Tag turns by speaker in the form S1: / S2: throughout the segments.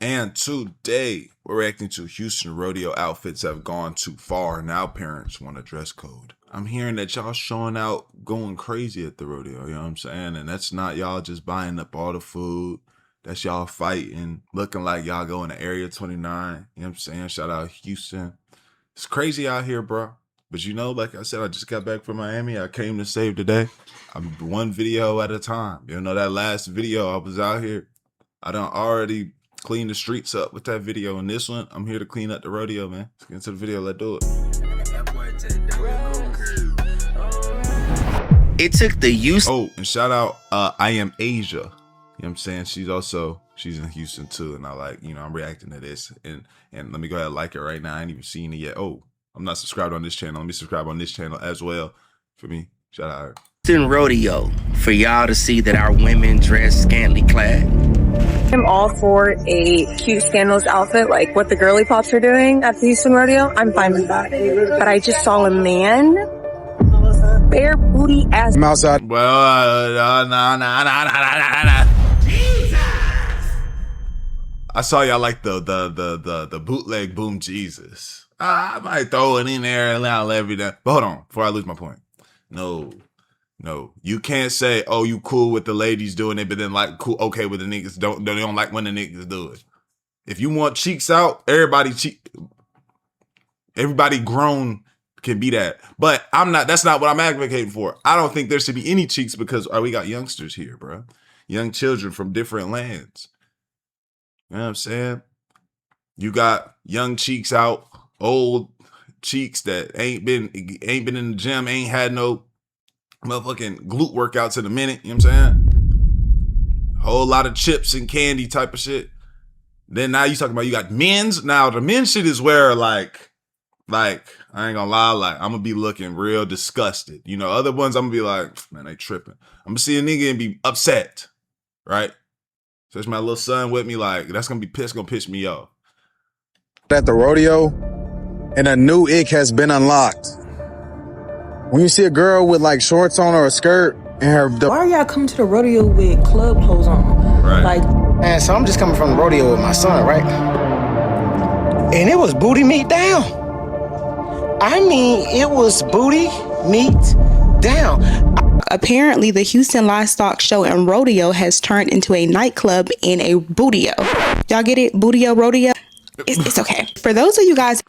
S1: And today, we're reacting to Houston rodeo outfits have gone too far. Now parents want a dress code. I'm hearing that y'all showing out, going crazy at the rodeo, you know what I'm saying? And that's not y'all just buying up all the food. That's y'all fighting, looking like y'all going to Area 29. You know what I'm saying? Shout out Houston. It's crazy out here, bro. But you know, like I said, I just got back from Miami. I came to save the day. I'm one video at a time. You know, that last video I was out here, I done already clean the streets up with that video. And this one, I'm here to clean up the rodeo, man. Let's get into the video. Let's do it.
S2: It took the use.
S1: Oh, and shout out I Am Asia. You know what I'm saying? She's in Houston too. And I like, you know, I'm reacting to this. And let me go ahead and like it right now. I ain't even seen it yet. Oh, I'm not subscribed on this channel. Let me subscribe on this channel as well. For me. Shout out her.
S2: Houston rodeo for y'all to see that our women dress scantily clad.
S3: I'm all for a cute scandalous outfit like what the girly pops are doing at the Houston rodeo. I'm fine with that. But I just saw a man bare booty ass.
S1: I'm outside. Well, nah. I saw y'all like the bootleg Boom Jesus. I might throw it in there and allow everything. But hold on, before I lose my point. No, you can't say, oh, you cool with the ladies doing it, but then like cool, okay with the niggas they don't like when the niggas do it. If you want cheeks out, everybody grown can be that. But that's not what I'm advocating for. I don't think there should be any cheeks because we got youngsters here, bro. Young children from different lands. You know what I'm saying? You got young cheeks out, old cheeks that ain't been in the gym, ain't had no motherfucking glute workouts in a minute. You know what I'm saying? Whole lot of chips and candy type of shit. Then now you talking about you got men's. Now the men's shit is where like I ain't gonna lie, like I'm gonna be looking real disgusted. You know, other ones I'm gonna be like, man, they tripping. I'm gonna see a nigga and be upset, right? So it's my little son with me, like that's gonna piss me off.
S4: At the rodeo, and a new ick has been unlocked. When you see a girl with like shorts on or a skirt and her...
S5: Why are y'all coming to the rodeo with club clothes on?
S1: Right.
S5: Like,
S6: man, so I'm just coming from the rodeo with my son, right? And it was booty meat down. I mean, it was booty meat down.
S7: Apparently, the Houston Livestock Show and Rodeo has turned into a nightclub and a bootio. Y'all get it? Bootio, rodeo? It's okay. For those of you guys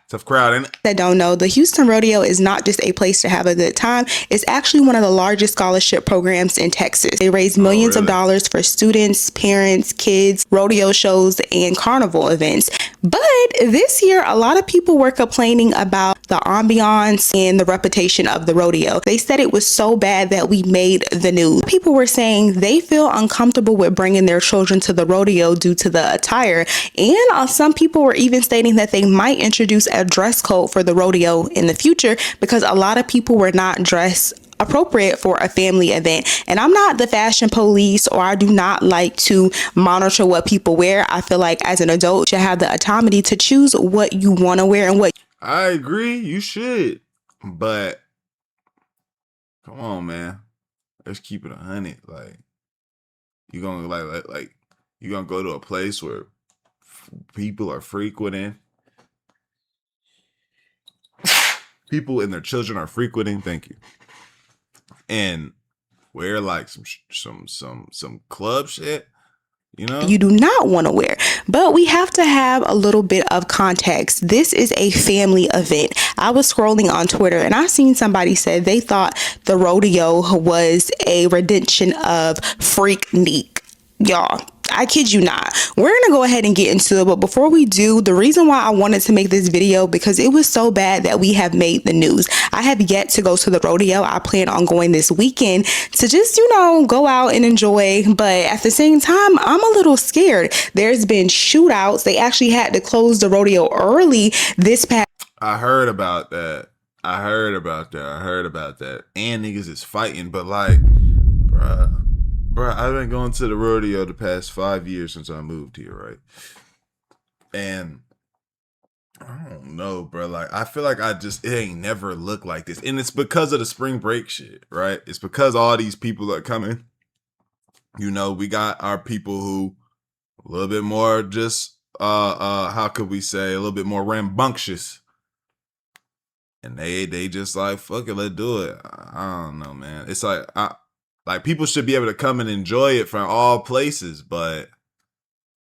S1: tough crowd, ain't it?
S7: That don't know, the Houston Rodeo is not just a place to have a good time. It's actually one of the largest scholarship programs in Texas. They raise millions of dollars for students, parents, kids, rodeo shows, and carnival events. But this year, a lot of people were complaining about the ambiance and the reputation of the rodeo. They said it was so bad that we made the news. People were saying they feel uncomfortable with bringing their children to the rodeo due to the attire. And some people were even stating that they might introduce a dress code for the rodeo in the future because a lot of people were not dressed appropriate for a family event. And I'm not the fashion police, or I do not like to monitor what people wear. I feel like as an adult, you should have the autonomy to choose what you want to wear and what.
S1: I agree, you should, but come on, man. Let's keep it 100. Like you gonna like you gonna go to a place where people are frequenting. People and their children are frequenting. Thank you. And wear like some club shit, you know,
S7: you do not want to wear. But we have to have a little bit of context. This is a family event. I was scrolling on Twitter and I seen somebody said they thought the rodeo was a rendition of Freaknik. Y'all, I kid you not. We're gonna go ahead and get into it, but before we do, the reason why I wanted to make this video because it was so bad that we have made the news. I have yet to go to the rodeo. I plan on going this weekend to just, you know, go out and enjoy, but at the same time, I'm a little scared. There's been shootouts. They actually had to close the rodeo early this past.
S1: I heard about that. And niggas is fighting, but like, bruh, I've been going to the rodeo the past 5 years since I moved here, right? And I don't know, bro. Like, I feel like it ain't never looked like this. And it's because of the spring break shit, right? It's because all these people are coming You know, we got our people who a little bit more just how could we say, a little bit more rambunctious. And they just like, fuck it, let's do it. I don't know, man. It's like people should be able to come and enjoy it from all places, but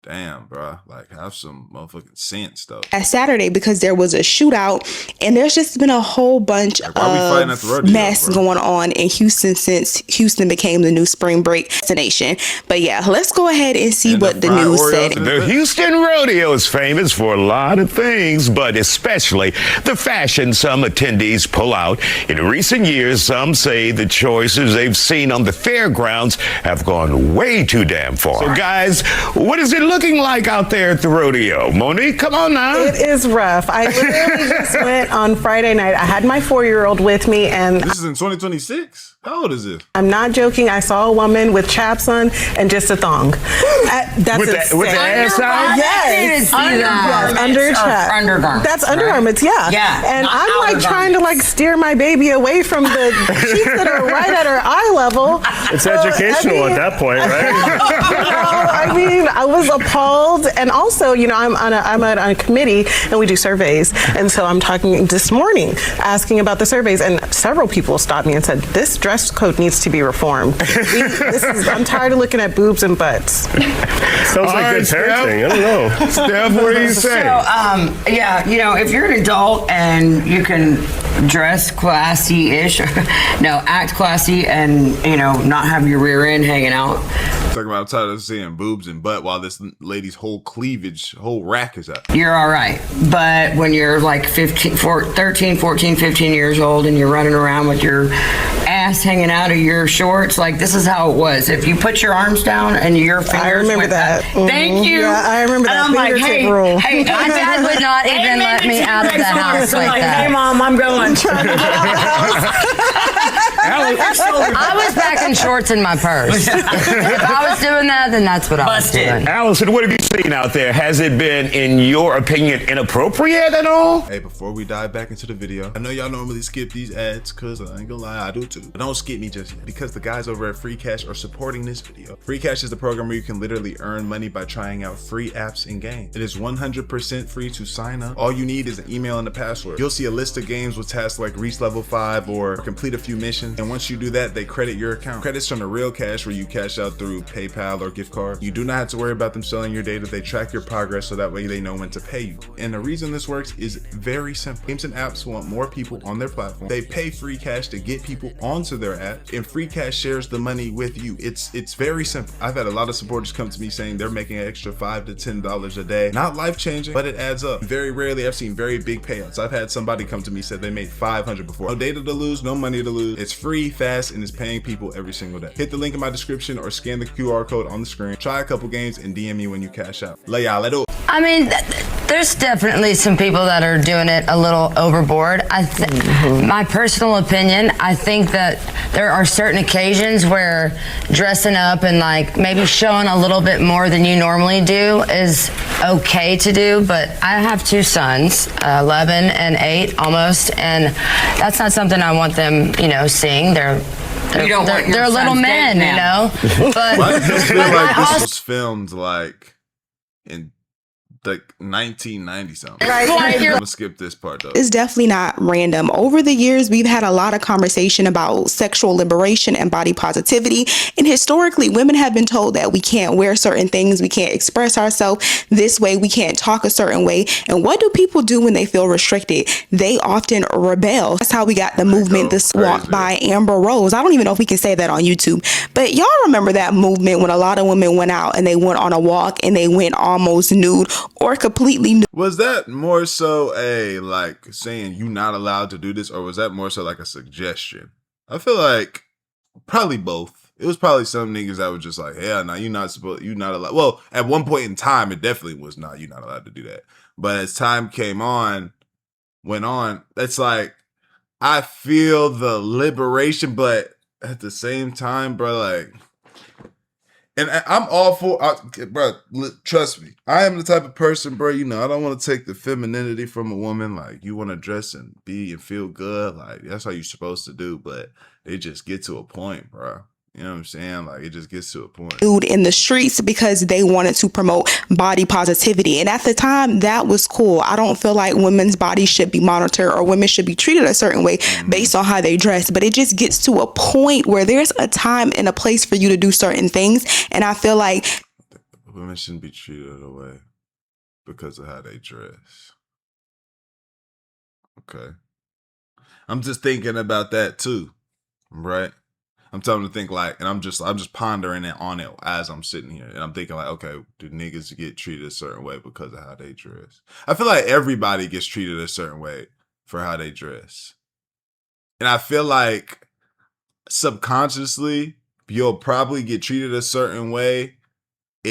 S1: damn, bro, like have some motherfucking sense though.
S7: At Saturday, because there was a shootout, and there's just been a whole bunch
S1: Like, why we fighting at the
S7: of
S1: rodeo,
S7: mess
S1: bro?
S7: going on in Houston since Houston became the new spring break destination. But yeah, let's go ahead and see
S1: And
S7: what
S1: the
S7: the
S1: fried
S7: news
S1: Oreos
S7: said.
S1: and
S8: The Houston Rodeo is famous for a lot of things, but especially the fashion some attendees pull out. In recent years, some say the choices they've seen on the fairgrounds have gone way too damn far. So guys, what is it looking like out there at the rodeo? Monique, come on now.
S9: It is rough. I literally just went on Friday night. I had my 4-year-old with me, and
S1: This is in 2026. How old is this?
S9: I'm not joking. I saw a woman with chaps on and just a thong. That's
S8: With the ass out?
S9: Yes.
S10: See that.
S9: Yes, under chap.
S10: Undergarments.
S9: That's undergarments, yeah.
S10: Yeah,
S9: And
S10: not
S9: I'm like
S10: outer
S9: trying to like steer my baby away from the sheets that are right at her eye level.
S11: It's educational at that point, right?
S9: I mean, I was appalled, and also, you know, I'm on a committee, and we do surveys, and so I'm talking this morning, asking about the surveys, and several people stopped me and said, "This dress code needs to be reformed. I'm tired of looking at boobs and butts."
S11: Sounds like good parenting. I don't know.
S8: Steph, what do you say?
S10: So, yeah, you know, if you're an adult and you can dress classy-ish, no, act classy and, you know, not have your rear end hanging out.
S1: Talking about, I'm tired of seeing boobs and butt while this lady's whole cleavage, whole rack is out.
S10: You're all right. But when you're like 13, 14, 15 years old and you're running around with your ass hanging out of your shorts, like this is how it was. If you put your arms down and your fingers
S9: I remember
S10: went
S9: that.
S10: back, Thank you.
S9: Yeah, I remember that.
S10: And I'm like,
S9: fingertip
S10: hey,
S9: rule.
S10: hey,
S5: My dad would not even let me out of the house like that.
S10: Hey, Mom, I'm going.
S5: I was packing shorts in my purse. If I was doing that, then that's what I was doing.
S8: Allison, what have you seen out there? Has it been, in your opinion, inappropriate at all?
S1: Hey, before we dive back into the video, I know y'all normally skip these ads, cause I ain't gonna lie, I do too. But don't skip me just yet, because the guys over at Free Cash are supporting this video. Free Cash is the program where you can literally earn money by trying out free apps and games. It is 100% free to sign up. All you need is an email and a password. You'll see a list of games with tasks like reach level 5 or complete a few missions. And once you do that, they credit your account. Credits from the real cash where you cash out through PayPal or gift card. You do not have to worry about them selling your data. They track your progress so that way they know when to pay you. And the reason this works is very simple. Games and apps want more people on their platform. They pay Free Cash to get people onto their app, and Free Cash shares the money with you. It's very simple. I've had a lot of supporters come to me saying they're making an extra $5 to $10 a day. Not life-changing, but it adds up. Very rarely I've seen very big payouts. I've had somebody come to me said they made $500 before. No data to lose, no money to lose. It's free, fast, and it's paying people every single day. Hit the link in my description or scan the QR code on the screen. Try a couple games and DM me when you cash out. Lay y'all, let it.
S5: I mean, there's definitely some people that are doing it a little overboard. My personal opinion, I think that there are certain occasions where dressing up and like maybe showing a little bit more than you normally do is okay to do, but I have 2 sons, 11 and 8 almost, and that's not something I want them, you know, seeing. They're little men, you know. But
S1: I just feel
S5: but
S1: like
S5: I
S1: this
S5: also-
S1: was filmed like in like 1990 something.
S5: Right.
S1: I'm gonna skip this part though.
S7: It's definitely not random. Over the years, we've had a lot of conversation about sexual liberation and body positivity. And historically, women have been told that we can't wear certain things, we can't express ourselves this way, we can't talk a certain way. And what do people do when they feel restricted? They often rebel. That's how we got the movement, this walk by Amber Rose. I don't even know if we can say that on YouTube, but y'all remember that movement when a lot of women went out and they went on a walk and they went almost nude or completely nude.
S1: Was that more so a like saying you not allowed to do this, or was that more so like a suggestion? I feel like probably both. It was probably some niggas that were just like, yeah, no, you're not allowed. Well, at one point in time, it definitely was not, you're not allowed to do that. But as time went on, it's like, I feel the liberation, but at the same time, bro, like, and I'm all for, bro, trust me. I am the type of person, bro, you know, I don't want to take the femininity from a woman. Like, you want to dress and be and feel good. Like, that's how you're supposed to do. But it just get to a point, bro. You know what I'm saying? Like, it just gets to a point.
S7: Dude in the streets because they wanted to promote body positivity. And at the time, that was cool. I don't feel like women's bodies should be monitored or women should be treated a certain way based on how they dress. But it just gets to a point where there's a time and a place for you to do certain things. And I feel like
S1: women shouldn't be treated away because of how they dress. Okay. I'm just thinking about that too, right? I'm starting to think like, and I'm just pondering it on it as I'm sitting here, and I'm thinking like, okay, do niggas get treated a certain way because of how they dress? I feel like everybody gets treated a certain way for how they dress, and I feel like subconsciously you'll probably get treated a certain way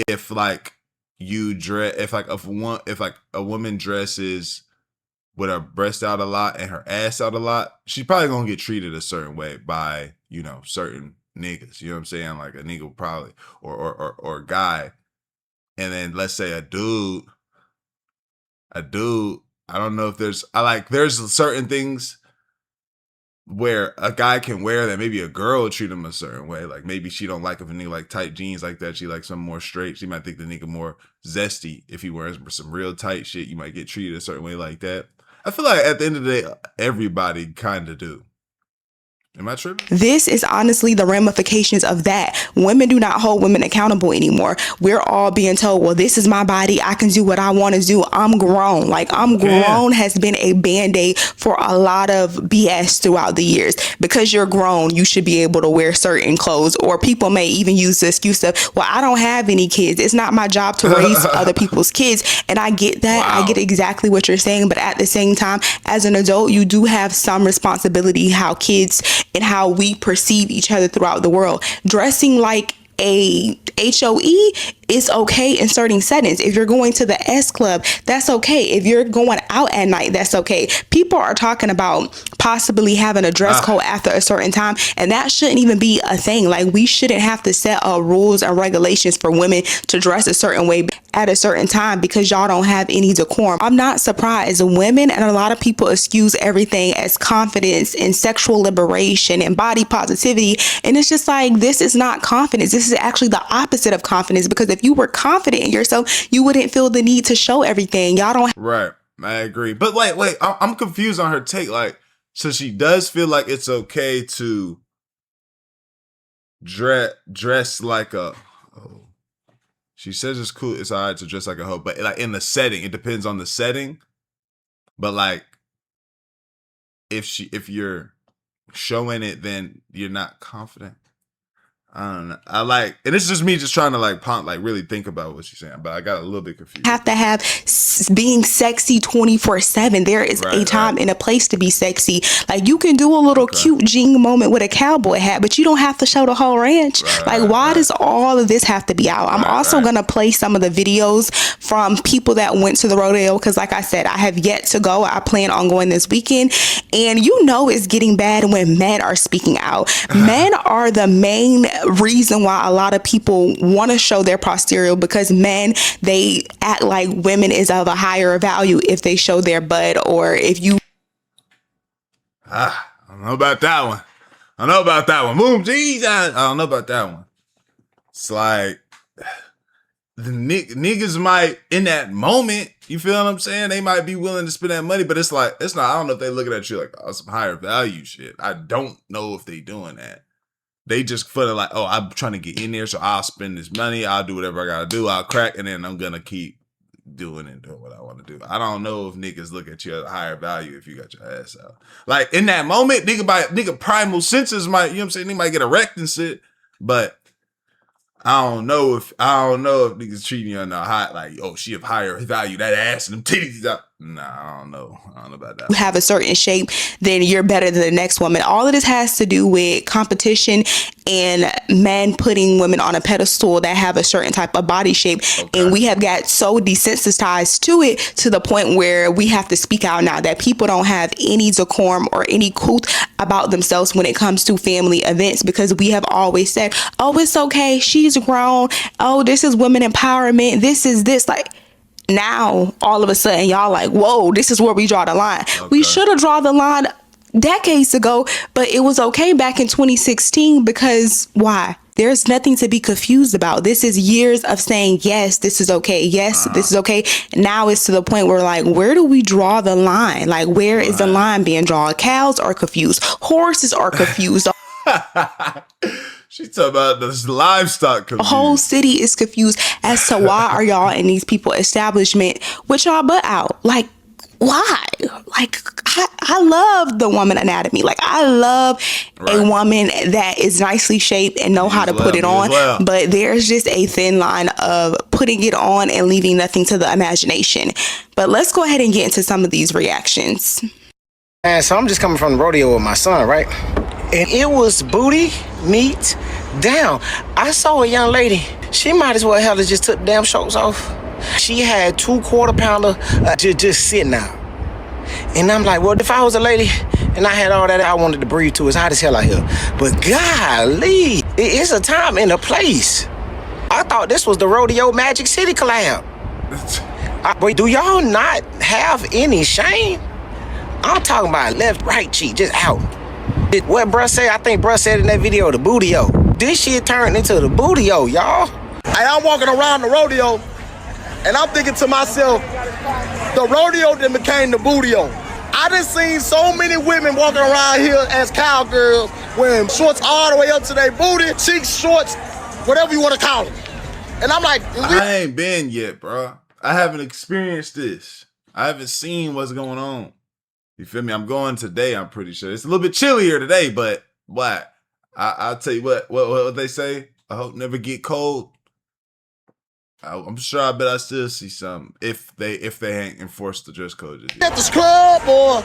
S1: if like you dress, if a woman dresses with her breast out a lot and her ass out a lot, she's probably gonna get treated a certain way by, you know, certain niggas. You know what I'm saying? Like a nigga will probably or a guy. And then let's say a dude, I don't know if there's certain things where a guy can wear that maybe a girl will treat him a certain way. Like maybe she don't like if a nigga like tight jeans like that. She likes something more straight. She might think the nigga more zesty. If he wears some real tight shit, you might get treated a certain way like that. I feel like at the end of the day, everybody kind of do. Am I tripping?
S7: This is honestly the ramifications of that. Women do not hold women accountable anymore. We're all being told, well, this is my body. I can do what I want to do. I'm grown. Like, I'm grown has been a band-aid for a lot of BS throughout the years. Because you're grown, you should be able to wear certain clothes. Or people may even use the excuse of, well, I don't have any kids. It's not my job to raise other people's kids. And I get that. Wow. I get exactly what you're saying. But at the same time, as an adult, you do have some responsibility how kids and how we perceive each other throughout the world. Dressing like a HOE is okay in certain settings. If you're going to the S Club, that's okay. If you're going out at night, that's okay. People are talking about possibly having a dress code after a certain time, and that shouldn't even be a thing. Like, we shouldn't have to set rules and regulations for women to dress a certain way at a certain time because y'all don't have any decorum. I'm not surprised. Women and a lot of people excuse everything as confidence and sexual liberation and body positivity, and it's just like, this is not confidence. This is actually the opposite of confidence, because if you were confident in yourself, you wouldn't feel the need to show everything. Y'all don't.
S1: Right. I agree. But wait, I'm confused on her take. Like, so she does feel like it's okay to dress like a. Oh, she says it's cool. It's all right to dress like a hoe, but like in the setting, it depends on the setting. But like, if you're showing it, then you're not confident. I don't know. And it's just me just trying to like really think about what she's saying, but I got a little bit confused.
S7: Have to have being sexy 24/7. There is a time and a place to be sexy. Like, you can do a little cute jing moment with a cowboy hat, but you don't have to show the whole ranch. Why does all of this have to be out? I'm also going to play some of the videos from people that went to the rodeo, because like I said, I have yet to go. I plan on going this weekend, and you know it's getting bad when men are speaking out. Men are the main reason why a lot of people want to show their posterior, because men, they act like women is of a higher value if they show their butt, or if you
S1: I don't know about that one. Boom, geez, I don't know about that one. It's like the niggas might in that moment, you feel what I'm saying? They might be willing to spend that money, but it's like, it's not, I don't know if they looking at you like, oh, some higher value shit. I don't know if they doing that. They just feel like, oh, I'm trying to get in there, so I'll spend this money. I'll do whatever I gotta do. I'll crack, and then I'm gonna keep doing what I want to do. I don't know if niggas look at you at a higher value if you got your ass out. Like, in that moment, nigga primal senses might, you know what I'm saying? They might get erect and shit, but I don't know if niggas treating you on the high, like, oh, she of higher value, that ass and them titties out. Nah, I don't know about that.
S7: You have a certain shape, then you're better than the next woman. All of this has to do with competition and men putting women on a pedestal that have a certain type of body shape. And we have got so desensitized to it, to the point where we have to speak out now, that people don't have any decorum or any couth about themselves when it comes to family events, because we have always said, oh, it's okay, she's grown, oh, this is women empowerment, this is this. Like, now all of a sudden y'all like, whoa, this is where we draw the line. We should have drawn the line decades ago, but it was okay back in 2016 because why? There's nothing to be confused about. This is years of saying, yes, this is okay. Yes, this is okay. Now it's to the point where, like, where do we draw the line? Like, where is the line being drawn? Cows are confused. Horses are confused.
S1: She talking about this livestock confused.
S7: The whole city is confused as to why are y'all in these people establishment with y'all butt out? Like, why? Like, I love the woman anatomy. Like, I love a woman that is nicely shaped and know how to put it on. But there's just a thin line of putting it on and leaving nothing to the imagination. But let's go ahead and get into some of these reactions.
S6: And so I'm just coming from the rodeo with my son, right? And it was booty, meat, down. I saw a young lady. She might as well hell just took the damn shorts off. She had 2 quarter-pounder just sitting out. And I'm like, well, if I was a lady and I had all that I wanted to breathe to, it's hot as hell out here. But golly, it's a time and a place. I thought this was the Rodeo Magic City collab. But do y'all not have any shame? I'm talking about left, right cheek, just out. What bruh said, I think bruh said in that video, the bootio. This shit turned into the bootio, y'all.
S12: Hey, I'm walking around the rodeo, and I'm thinking to myself, the rodeo then became the bootio. I done seen so many women walking around here as cowgirls wearing shorts all the way up to their booty, cheeks, shorts, whatever you want to call it. And I'm like,
S1: I ain't been yet, bro. I haven't experienced this. I haven't seen what's going on. You feel me? I'm going today, I'm pretty sure. It's a little bit chillier today, but what? I'll tell you what they say. I hope never get cold. I'm sure I bet I still see some if they ain't enforced the dress code.
S12: At the club or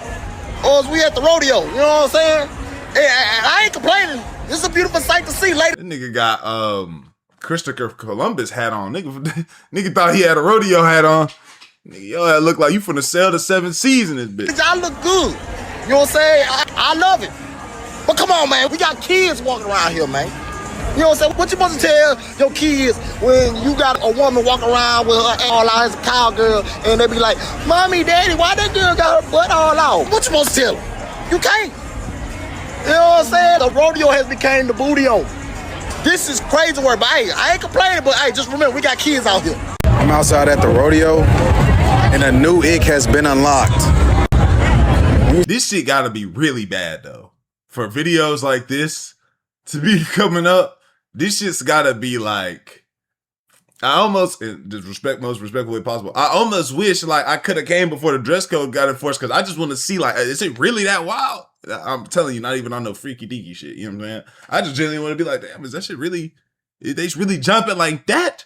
S12: is we at the rodeo, you know what I'm saying? Hey, I ain't complaining. This is a beautiful sight to see, lady.
S1: That nigga got Christopher Columbus hat on. Nigga thought he had a rodeo hat on. Nigga, yo, that look like you finna sell the 7 seas in this bitch.
S12: I look good. You know what I'm saying? I love it. But come on, man. We got kids walking around here, man. You know what I'm saying? What you supposed to tell your kids when you got a woman walking around with her all out as a cowgirl and they be like, Mommy, Daddy, why that girl got her butt all out? What you supposed to tell them? You can't. You know what I'm saying? The rodeo has become the bootio. This is crazy work, but hey, I ain't complaining, but hey, just remember, we got kids out here.
S4: I'm outside at the rodeo, and a new ick has been unlocked.
S1: This shit gotta be really bad, though. For videos like this to be coming up, this shit's gotta be like, I almost, in the most respectful way possible, I almost wish like I could have came before the dress code got enforced, because I just want to see, like, is it really that wild? I'm telling you, not even on no freaky deaky shit, you know what I'm saying? I just genuinely want to be like, damn, is that shit really, they really jumping like that?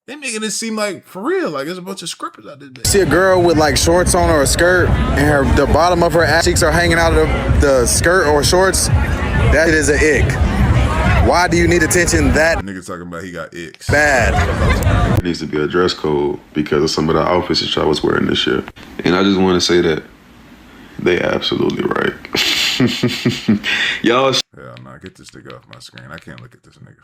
S1: They making it seem like for real, like there's a bunch of scrippers out there.
S4: See a girl with like shorts on or a skirt, and the bottom of her ass cheeks are hanging out of the skirt or shorts. That is an ick. Why do you need attention that
S1: nigga talking about he got icks?
S4: Bad.
S13: It needs to be a dress code because of some of the outfits that y'all was wearing this year. And I just want to say that they absolutely right. Y'all.
S1: Hell no, get this nigga off my screen. I can't look at this nigga.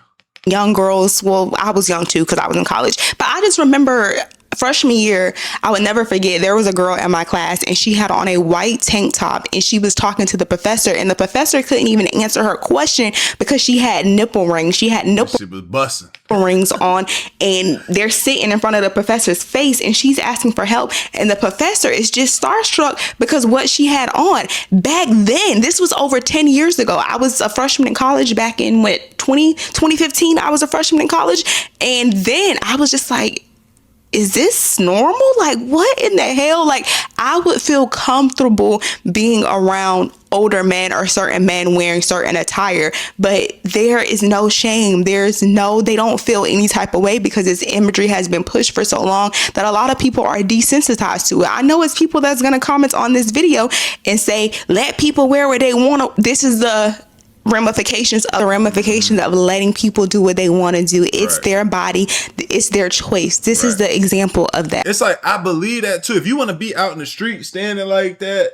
S7: Young girls, well, I was young too because I was in college, but I just remember freshman year, I would never forget, there was a girl in my class and she had on a white tank top and she was talking to the professor, and the professor couldn't even answer her question because she had nipple rings. She had nipple rings on, and they're sitting in front of the professor's face and she's asking for help, and the professor is just starstruck because what she had on. Back then, this was over 10 years ago. I was a freshman in college back in 2015. I was a freshman in college, and then I was just like, is this normal? Like, what in the hell? Like, I would feel comfortable being around older men or certain men wearing certain attire, but there is no shame. They don't feel any type of way because this imagery has been pushed for so long that a lot of people are desensitized to it. I know it's people that's going to comment on this video and say, let people wear what they want to. This is the ramifications of letting people do what they want to do. It's their body, it's their choice. This is the example of that.
S1: It's like, I believe that too. If you want to be out in the street standing like that,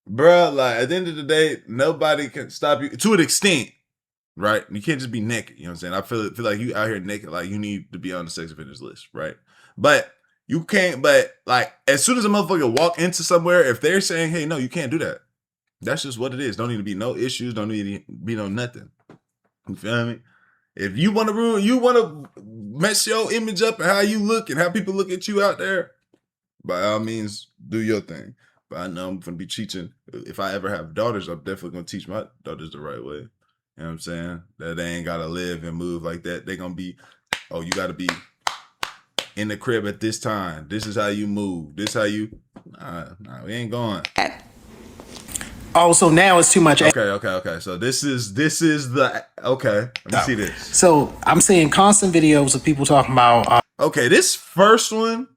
S1: bruh, like at the end of the day, nobody can stop you to an extent, right? You can't just be naked, you know what I'm saying? I feel like you out here naked, like you need to be on the sex offenders list, right? But you can't, but like as soon as a motherfucker walk into somewhere, if they're saying, hey, no, you can't do that, That's just what it is. Don't need to be no issues. Don't need to be no nothing. You feel me? If you want to ruin, you want to mess your image up and how you look and how people look at you out there, by all means, do your thing. But I know I'm going to be teaching. If I ever have daughters, I'm definitely going to teach my daughters the right way. You know what I'm saying? That they ain't got to live and move like that. They're going to be, oh, you got to be in the crib at this time. This is how you move. This how you, nah, we ain't going.
S6: Oh, so now it's too much.
S1: Okay. So this is the, okay. Let me see this.
S6: So I'm seeing constant videos of people talking about.
S1: Okay, this first one,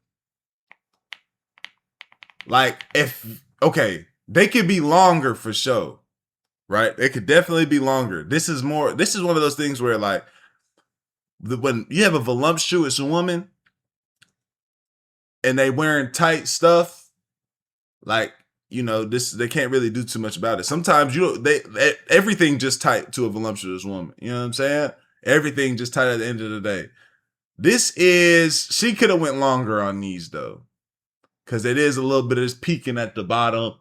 S1: like, they could be longer for sure, right? It could definitely be longer. This is one of those things where, like, when you have a voluptuous woman and they wearing tight stuff, like, you know, they can't really do too much about it. Sometimes everything just tight to a voluptuous woman. You know what I'm saying? Everything just tight at the end of the day. She could have went longer on these though. Cause it is a little bit of this peeking at the bottom.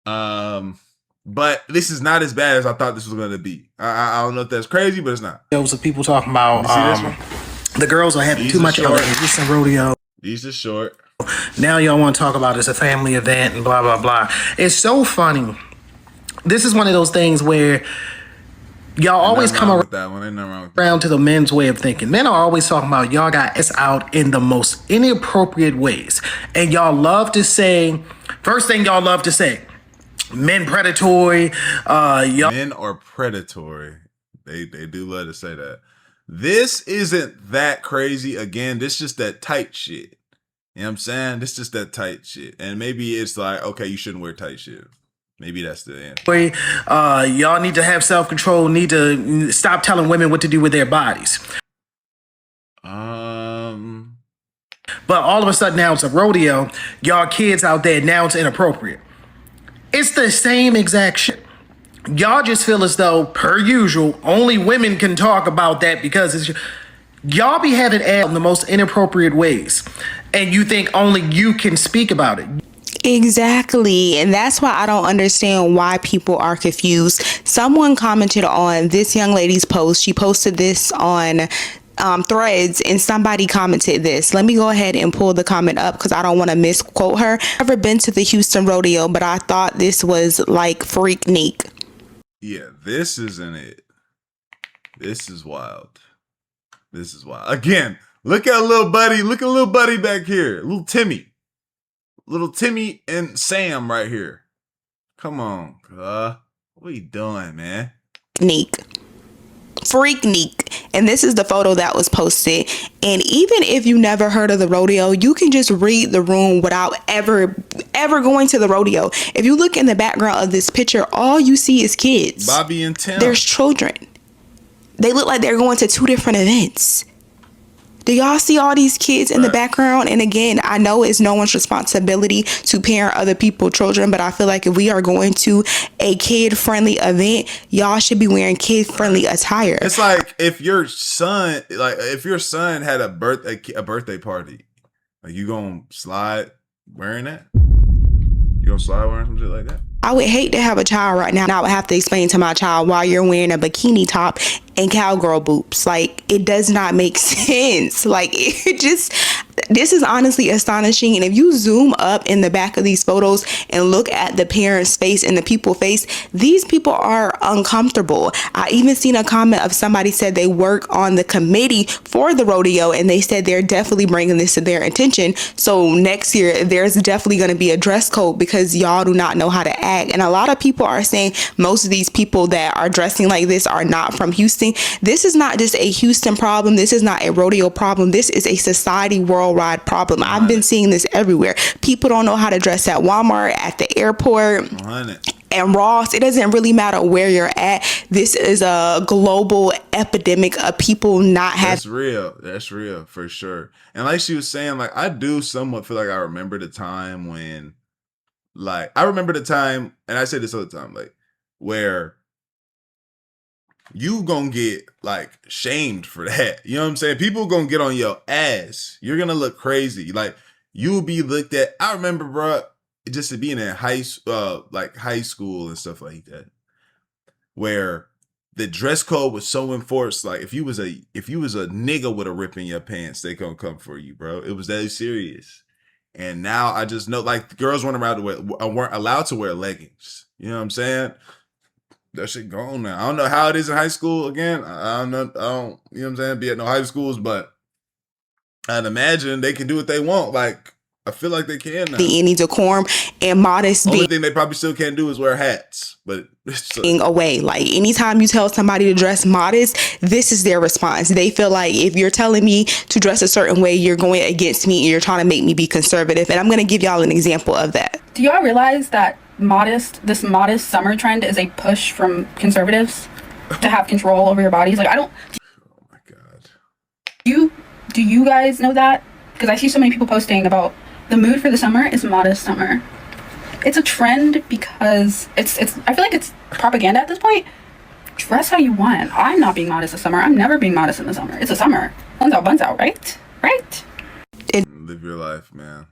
S1: But this is not as bad as I thought this was gonna be. I don't know if that's crazy, but it's not.
S6: There was people talking about the girls are having too much of it. This is rodeo.
S1: These are short.
S6: Now y'all want to talk about it's a family event and blah blah blah. It's so funny. This is one of those things where y'all always come around to the men's way of thinking. Men are always talking about y'all got us out in the most inappropriate ways. And y'all love to say, first thing y'all love to say, men predatory.
S1: Men are predatory. They do love to say that. This isn't that crazy. Again, this is just that tight shit. You know what I'm saying? This is just that tight shit. And maybe it's like, okay, you shouldn't wear tight shit. Maybe that's the answer.
S6: Y'all need to have self-control, need to stop telling women what to do with their bodies. But all of a sudden now it's a rodeo. Y'all kids out there, now it's inappropriate. It's the same exact shit. Y'all just feel as though, per usual, only women can talk about that because it's... Y'all be having ads in the most inappropriate ways. And you think only you can speak about it.
S7: Exactly. And that's why I don't understand why people are confused. Someone commented on this young lady's post. She posted this on Threads, and somebody commented this. Let me go ahead and pull the comment up because I don't want to misquote her. I've never been to the Houston rodeo, but I thought this was like freaknik.
S1: Yeah, this isn't it. This is wild. This is wild. Again, look at little buddy. Look at little buddy back here. Little Timmy. Little Timmy and Sam right here. Come on. What are you doing, man?
S7: Freaknik. And this is the photo that was posted. And even if you never heard of the rodeo, you can just read the room without ever going to the rodeo. If you look in the background of this picture, all you see is kids.
S1: Bobby and Tim.
S7: There's children. They look like they're going to two different events. Do y'all see all these kids in the background? And again, I know it's no one's responsibility to parent other people's children, but I feel like if we are going to a kid-friendly event, y'all should be wearing kid-friendly attire.
S1: It's like if your son had a birthday party, like you gonna slide wearing that? You gonna slide wearing some shit like that?
S7: I would hate to have a child right now and I would have to explain to my child why you're wearing a bikini top and cowgirl boobs. Like, it does not make sense. Like, this is honestly astonishing. And if you zoom up in the back of these photos and look at the parents' face and the people's face, these people are uncomfortable. I even seen a comment of somebody said they work on the committee for the rodeo and they said they're definitely bringing this to their attention. So next year, there's definitely going to be a dress code because y'all do not know how to act. And a lot of people are saying most of these people that are dressing like this are not from Houston. This is not just a Houston problem. This is not a rodeo problem. This is a society worldwide problem. I've been seeing this everywhere. People don't know how to dress at Walmart, at the airport, and Ross. It doesn't really matter where you're at. This is a global epidemic of people not having.
S1: That's real. That's real for sure. And like she was saying, like, I do somewhat feel like I remember the time when, like, I remember the time, and I say this all the time, like, where you gonna get, like, shamed for that. You know what I'm saying? People gonna get on your ass. You're gonna look crazy. Like, you'll be looked at. I remember, bro, just being in high school and stuff like that, where the dress code was so enforced. Like if you was a nigga with a rip in your pants, they gonna come for you, bro. It was that serious. And now I just know, like, the girls weren't allowed to wear leggings. You know what I'm saying? That shit gone now. I don't know how it is in high school again. I don't know. You know what I'm saying? Be at no high schools, but I'd imagine they can do what they want. Like, I feel like they can now.
S7: Any decorum and modest
S1: Only thing they probably still can't do is wear hats. But
S7: being away. Like anytime you tell somebody to dress modest, this is their response. They feel like if you're telling me to dress a certain way, you're going against me and you're trying to make me be conservative. And I'm going to give y'all an example of that.
S14: Do y'all realize that this modest summer trend is a push from conservatives to have control over your bodies? Like, I don't.
S1: Oh my God.
S14: Do you guys know that? Because I see so many people posting about the mood for the summer is modest summer. It's a trend because it's I feel like it's propaganda at this point. Dress how you want. I'm not being modest this summer. I'm never being modest in the summer. It's a summer. Guns out, buns out, right? Right?
S1: Live your life, man.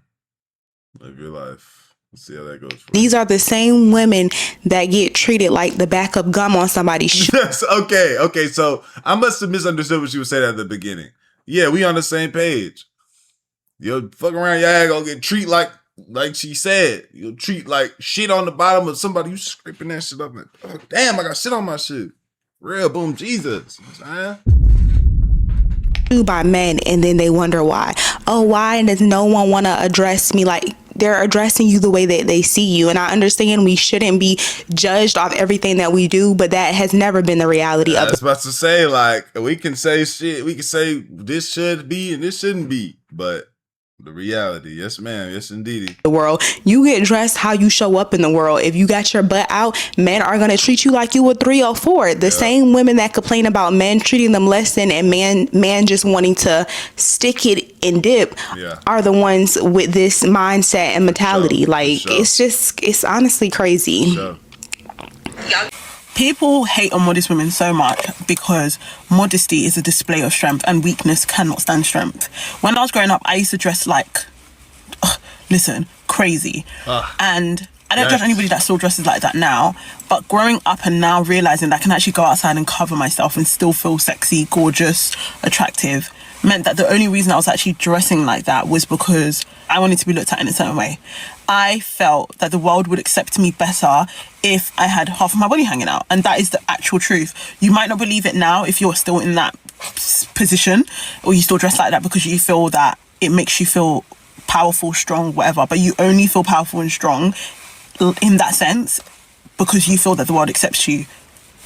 S1: Live your life. Let's see how that goes.
S7: These are the same women that get treated like the backup gum on somebody's shoe.
S1: Yes, okay. So I must have misunderstood what you were saying at the beginning. Yeah, we on the same page. Yo, fuck around, y'all gonna get treated like she said. You'll treat like shit on the bottom of somebody. You scraping that shit up. Like, oh, damn, I got shit on my shit. Real boom, Jesus. You know
S7: by men, and then they wonder why. Oh, why does no one want to address me? Like, they're addressing you the way that they see you. And I understand we shouldn't be judged off everything that we do, but that has never been the reality of it.
S1: I was about to say, like, we can say shit. We can say this should be and this shouldn't be, but the reality, yes, ma'am, yes, indeed.
S7: The world, you get dressed how you show up in the world. If you got your butt out, men are gonna treat you like you a 304. The same women that complain about men treating them less than and man just wanting to stick it and dip are the ones with this mindset and mentality. It's honestly crazy.
S15: People hate on modest women so much because modesty is a display of strength and weakness cannot stand strength. When I was growing up, I used to dress like, crazy. And I don't judge anybody that still dresses like that now, but growing up and now realizing that I can actually go outside and cover myself and still feel sexy, gorgeous, attractive, meant that the only reason I was actually dressing like that was because I wanted to be looked at in a certain way. I felt that the world would accept me better if I had half of my body hanging out. And that is the actual truth. You might not believe it now if you're still in that position or you still dress like that because you feel that it makes you feel powerful, strong, whatever. But you only feel powerful and strong in that sense because you feel that the world accepts you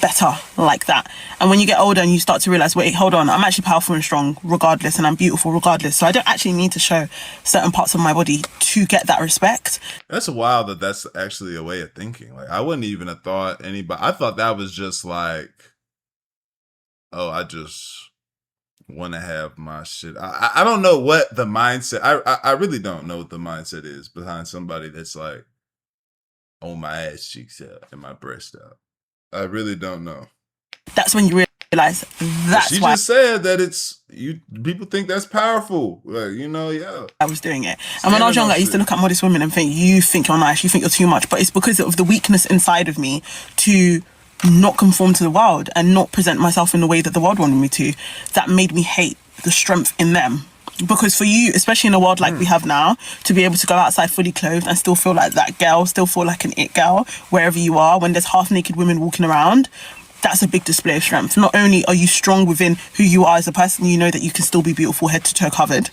S15: better like that. And when you get older and you start to realize, wait, hold on, I'm actually powerful and strong regardless, and I'm beautiful regardless, so I don't actually need to show certain parts of my body to get that respect.
S1: That's wild that that's actually a way of thinking. Like, I wouldn't even have thought I thought that was just like, oh, I just want to have my shit. I don't know what the mindset, I really don't know what the mindset is behind somebody that's like, oh, my ass cheeks out and my breast out. I really don't know.
S15: That's when you realize that's
S1: she
S15: why.
S1: Just said that people think that's powerful. Like, I
S15: was doing it. And when I was younger, I used to look at modest women and think, you think you're nice, you think you're too much. But it's because of the weakness inside of me to not conform to the world and not present myself in the way that the world wanted me to, that made me hate the strength in them. Because for you, especially in a world like we have now, to be able to go outside fully clothed and still feel like that girl, still feel like an it girl, wherever you are, when there's half naked women walking around, that's a big display of strength. Not only are you strong within who you are as a person, you know that you can still be beautiful head to toe covered,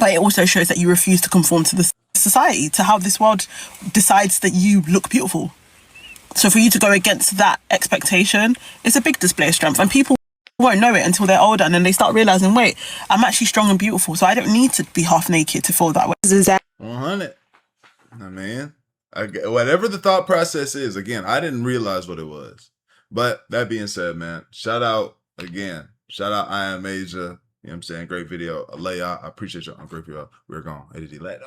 S15: but it also shows that you refuse to conform to the society, to how this world decides that you look beautiful. So for you to go against that expectation, it's a big display of strength. And people won't know it until they're older, and then they start realizing, wait, I'm actually strong and beautiful, so I don't need to be half naked to feel that way.
S1: 100. I mean, whatever the thought process is, again, I didn't realize what it was. But that being said, man, shout out I Am Asia. You know what I'm saying? Great video. Leia, I appreciate y'all. Great video. We're gone. ADD. Let